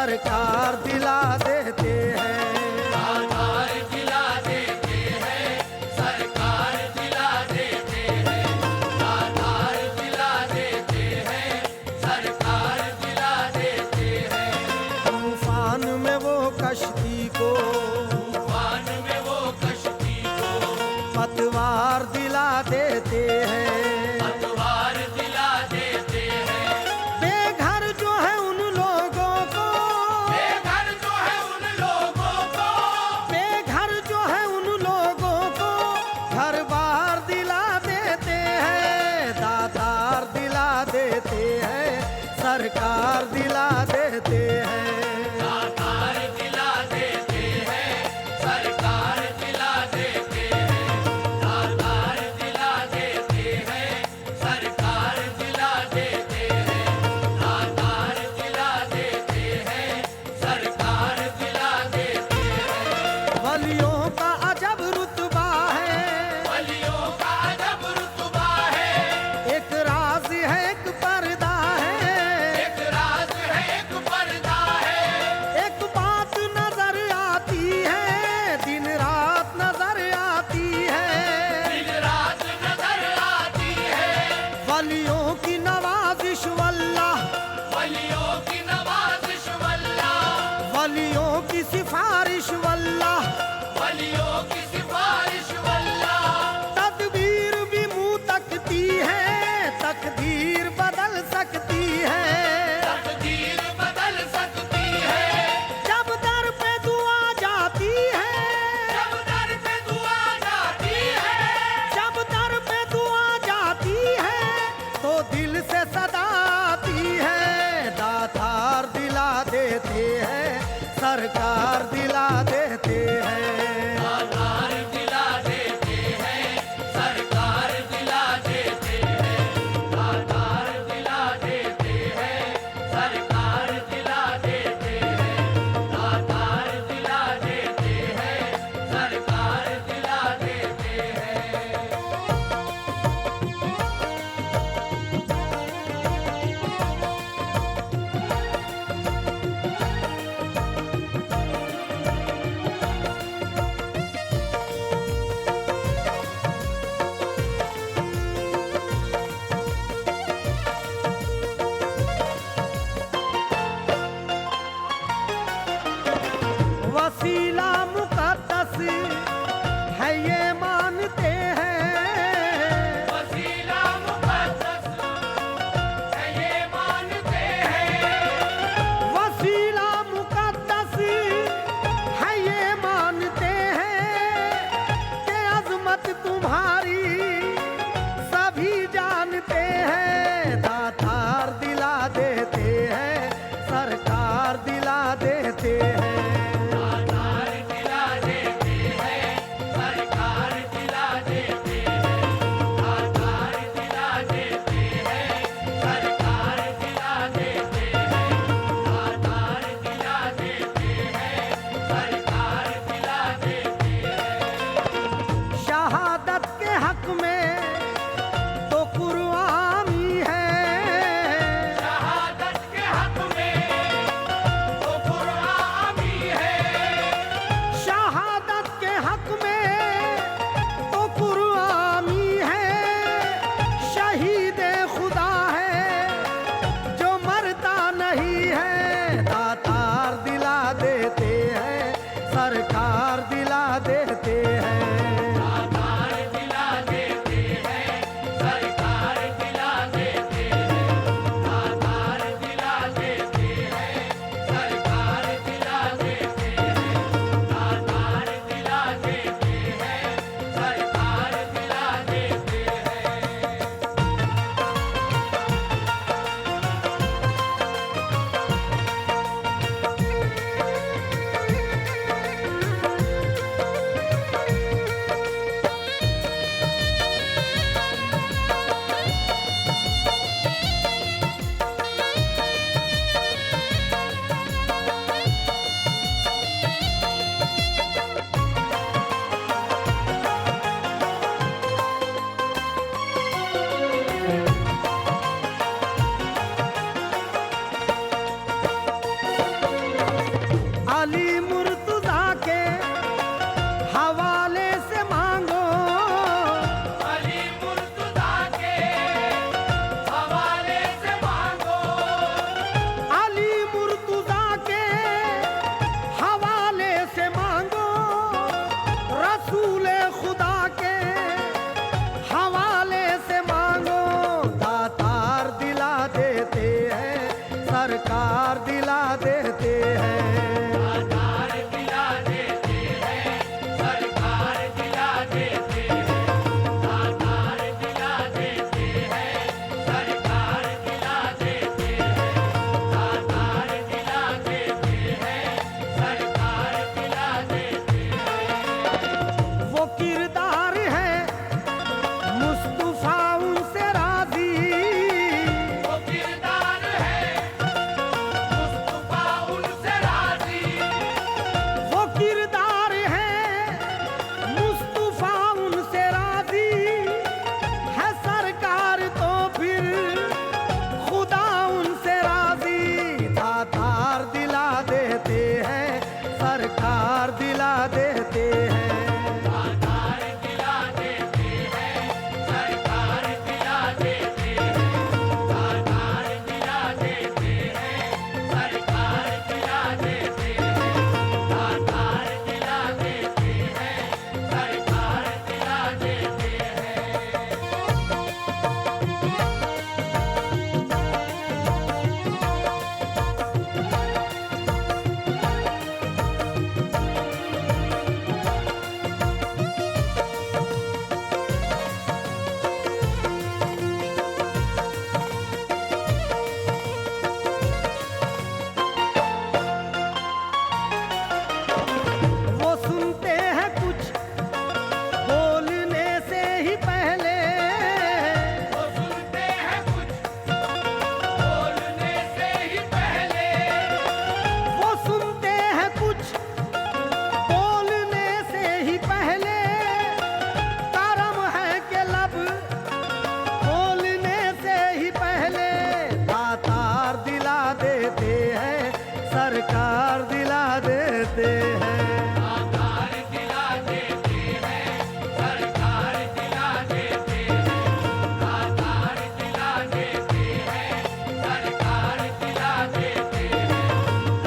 सरकार दिला देते हैं। आधार दिला देते हैं, सरकार दिला देते हैं। आधार दिला देते हैं, सरकार दिला देते हैं। तूफान में वो कश्ती को, तूफान में वो कश्ती को पतवार दिला देते हैं। पतवार दिला देते हैं। बेघर जो है उन लोगों को, बेघर जो है उन लोगों को, बेघर जो है उन लोगों को घर बार दिला देते हैं। दातार दिला देते हैं, सरकार दिला देते हैं। आधार दिला देते हैं, सरकार दिला देते हैं। आधार दिला देते हैं, सरकार दिला देते हैं। आधार दिला देते हैं, सरकार दिला देते हैं। वलियों का अजब रुतबा है, वलियों का अजब रुतबा है। एक राज है एक पर्दा है। एक राज है एक पर्दा है। एक बात नजर आती है, दिन रात नजर आती है। दिन रात नजर आती है। वलियों की नवाजिश वल्लाह, वलियों की नवाजिश वल्लाह। वलियों की सिफारिश वल्लाह। वलियों की सिफारिश वल्लाह। तदबीर भी मुंह तकती है, तकदीर बदल सकती है। तकदीर बदल सकती है। जब दर पे दुआ जाती है, जब दर पे दुआ जाती है, जब दर पे दुआ जाती है तो दिल से सदा आती है। दातार दिला देते हैं, सरकार दिला देते हैं। आधार दिला देते हैं, सरकार दिला देते हैं। आधार दिला देते हैं, सरकार दिला देते हैं। आधार दिला देते हैं, सरकार दिला देते हैं। वसीला मुकद्दस है ये मानते हैं। वसीला मुकद्दस है ये मानते हैं। वसीला मुकद्दस है ये मानते हैं कि अजमत तुम्हारी सभी जानते हैं। दातार दिला देते हैं, सरकार दिला देते हैं। आधार दिला देते हैं, सरकार दिला देते हैं। आधार दिला देते हैं, सरकार दिला देते हैं। आधार दिला देते हैं, सरकार दिला देते हैं। शहादत के हक में तो कुर्बानी है। शहादत के हक में तो कुर्बानी सरकार दिला देते हैं। आधार दिला देते हैं, सरकार दिला देते हैं। आधार दिला देते हैं, सरकार दिला देते हैं।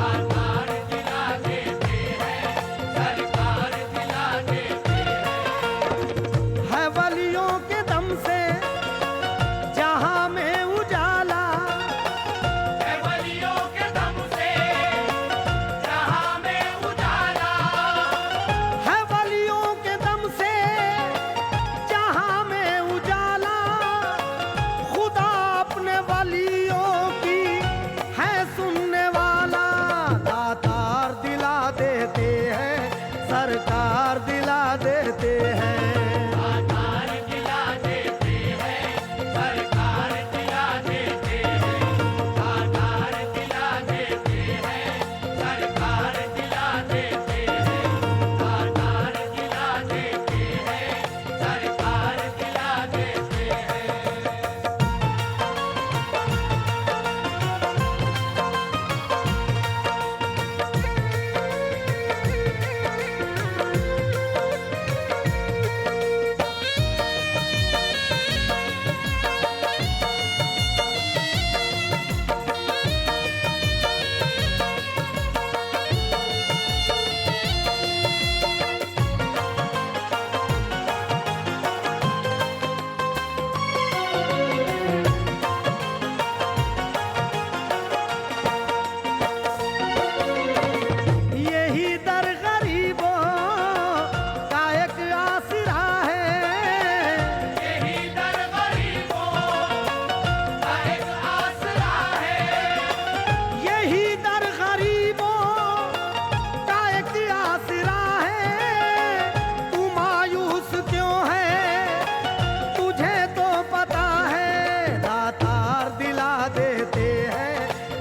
आधार दिला देते हैं, सरकार दिला देते हैं। है वलियों के दम से जहां में उजाला, है वलियों के दम से जहां में उजाला। है वलियों के दम से जहां में उजाला। खुदा अपने वलियों की है सुनने वाला। दातार दिला देते हैं, सरकार दिला देते हैं। आधार दिला देते हैं, सरकार दिला देते हैं। आधार दिला देते हैं, सरकार दिला देते हैं। आधार दिला देते हैं, सरकार दिला देते हैं। यही दर गरीबों का एक आसरा है। यही दर गरीबों का एक आसरा है। यही दर गरीबों का एक आसरा है। तू मायूस क्यों है तुझे तो पता है। दातार दिला देते हैं,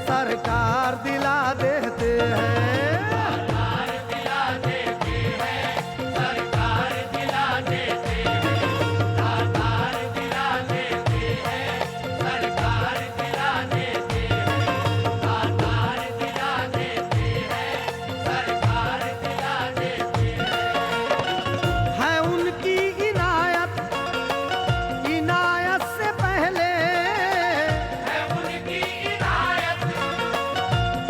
सरकार दिला देते हैं। आधार दिला देते हैं, सरकार दिला देते हैं। आधार दिला देते हैं, सरकार दिला देते हैं। आधार दिला देते हैं, सरकार दिला देते हैं। है उनकी इनायत, इनायत से पहले है उनकी इनायत,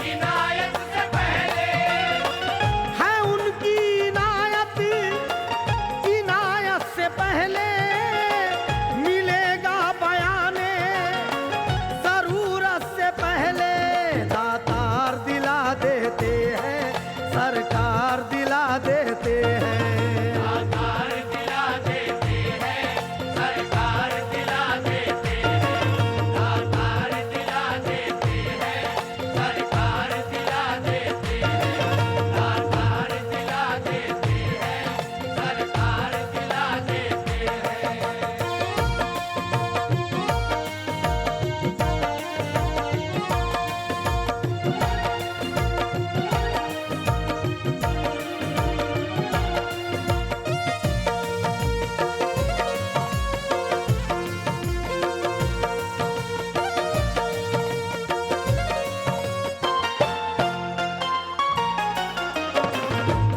इनायत से पहले। है उनकी इनायत, इनायत से पहले मिलेगा बयाने जरूरत से पहले। दातार दिला देते हैं, सरकार दिला देते हैं। आधार दिला देते हैं, सरकार दिला देते हैं। आधार दिला देते हैं, सरकार दिला देते हैं। आधार दिला देते हैं, सरकार दिला देते हैं।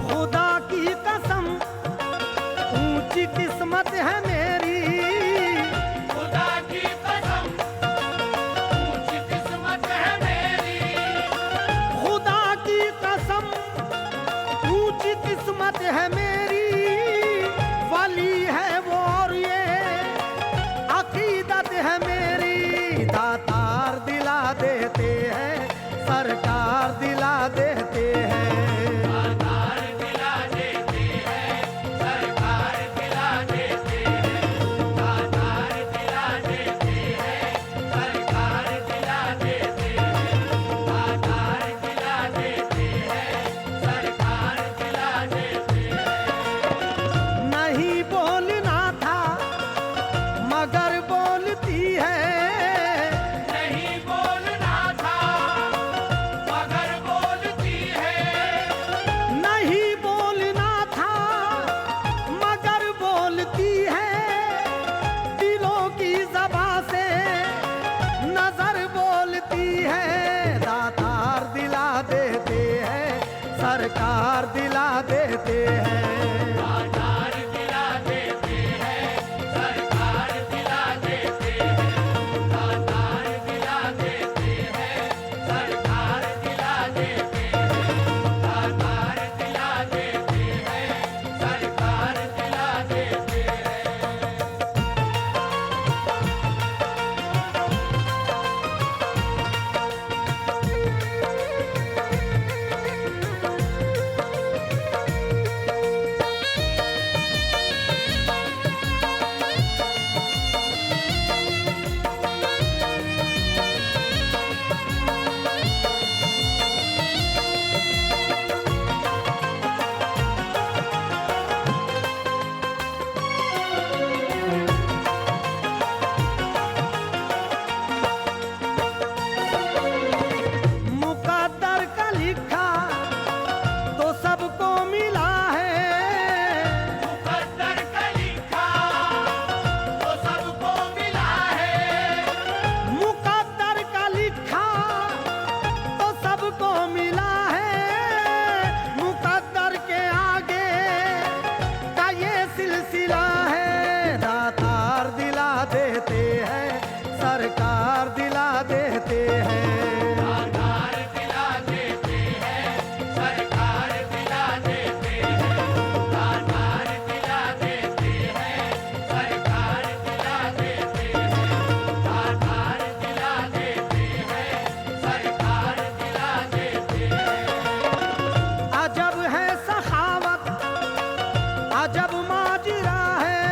खुदा की कसम ऊंची किस्मत है मेरी। खुदा की कसम, ऊंची किस्मत है मेरी। खुदा की कसम ऊंची किस्मत है मेरी। वली है वो और ये अकीदत है मेरी। दातार दिला देते हैं, सरकार दिला देते हैं। आधार दिला देते हैं, सरकार दिला देते हैं। आधार दिला देते हैं, सरकार दिला देते हैं। आधार दिला देते हैं, सरकार दिला देते हैं। नहीं बोल सरकार दिला देते हैं। दातार दिला देते हैं, सरकार दिला देते हैं। दातार दिला देते हैं, सरकार दिला देते हैं। दातार दिला देते हैं, सरकार दिला देते हैं। मुकद्दर का लिखा तो सबको मिला है। मुकद्दर का लिखा तो सबको मिला है। मुकद्दर का लिखा तो सबको मिला है। मुकद्दर के आगे का ये सिलसिला है। दातार दिला देते हैं, सरकार दिला देते हैं। दातार दिला देते हैं, सरकार दिला देते हैं। दातार दिला देते हैं, सरकार दिला देते हैं। दातार दिला देते हैं, सरकार दिला देते हैं। अजब है सखावत, अजब माजरा है।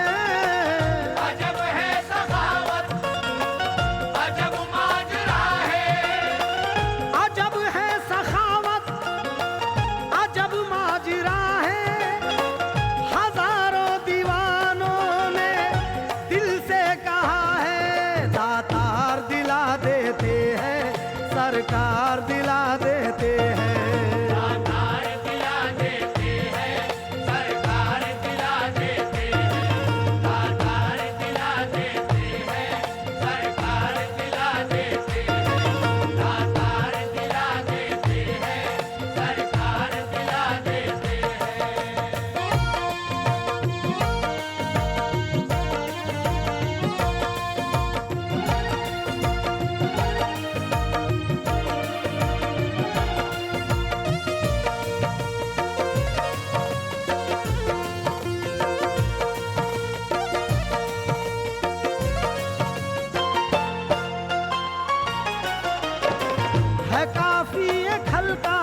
अजब है सखावत, अजब माजरा है। अजब है सखावत, अजब माजरा है। हजारों दीवानों ने दिल से कहा है। दातार दिला देते हैं, सरकार दिला देते हैं। दातार दिला देते हैं, सरकार दिला देते हैं। दातार दिला देते हैं, सरकार दिला देते हैं। दातार दिला देते हैं, सरकार दिला देते हैं। है काफी एक हल्का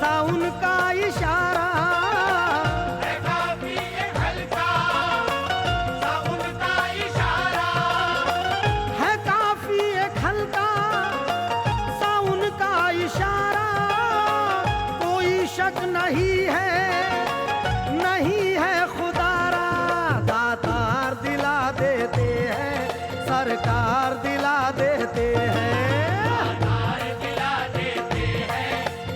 सा उनका इशारा। है काफी एक हल्का सा उनका इशारा। है काफी एक हल्का सा उनका इशारा। कोई शक नहीं है, नहीं है खुदारा। दातार दिला देते हैं, सरकार दिला देते हैं। दातार दिला देते हैं,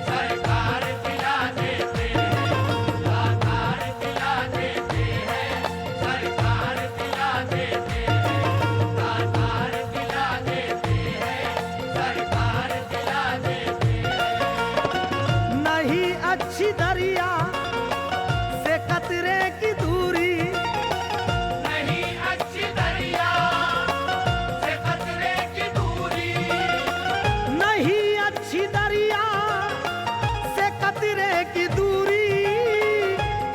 सरकार दिला देते हैं। दातार दिला देते हैं, सरकार दिला देते हैं। दातार दिला देते हैं, सरकार दिला देते हैं। नहीं अच्छी दरिया से कतरे की दूरी। नहीं अच्छी दरिया से खतरे की दूरी। नहीं अच्छी दरिया से कतरे की दूरी।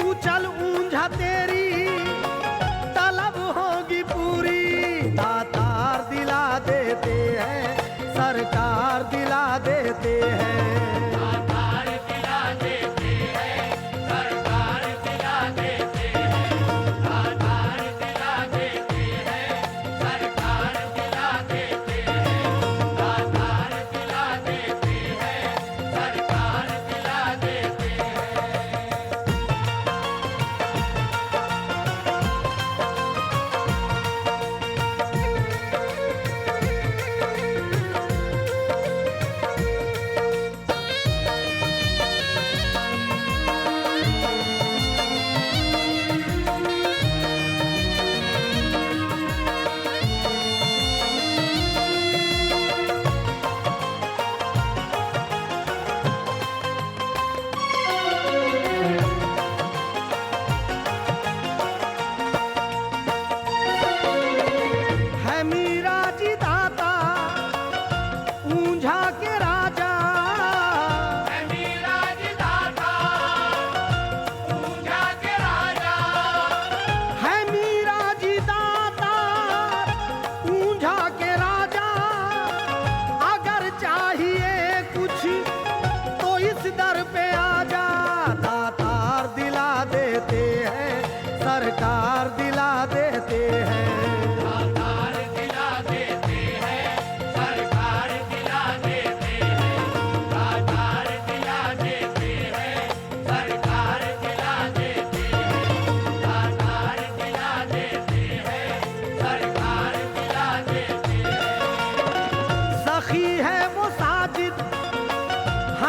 तू चल ऊंझा तेरी तलब होगी पूरी। दातार दिला देते हैं, सरकार दिला देते हैं। दातार दिला देते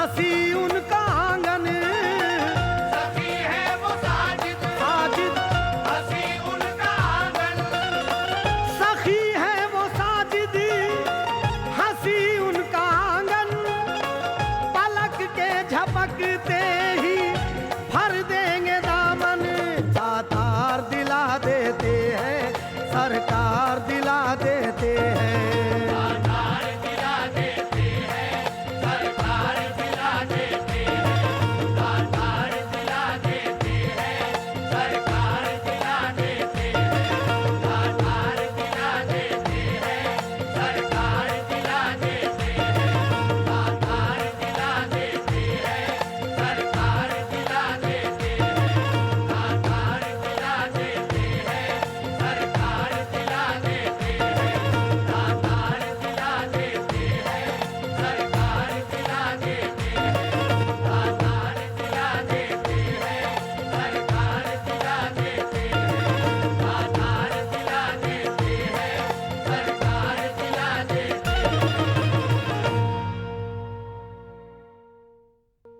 हंसी उनका आंगन, सखी है वो साजिद, साजिद हंसी उनका आंगन। सखी है वो साजिद, हंसी उनका आंगन, पलक के झपकते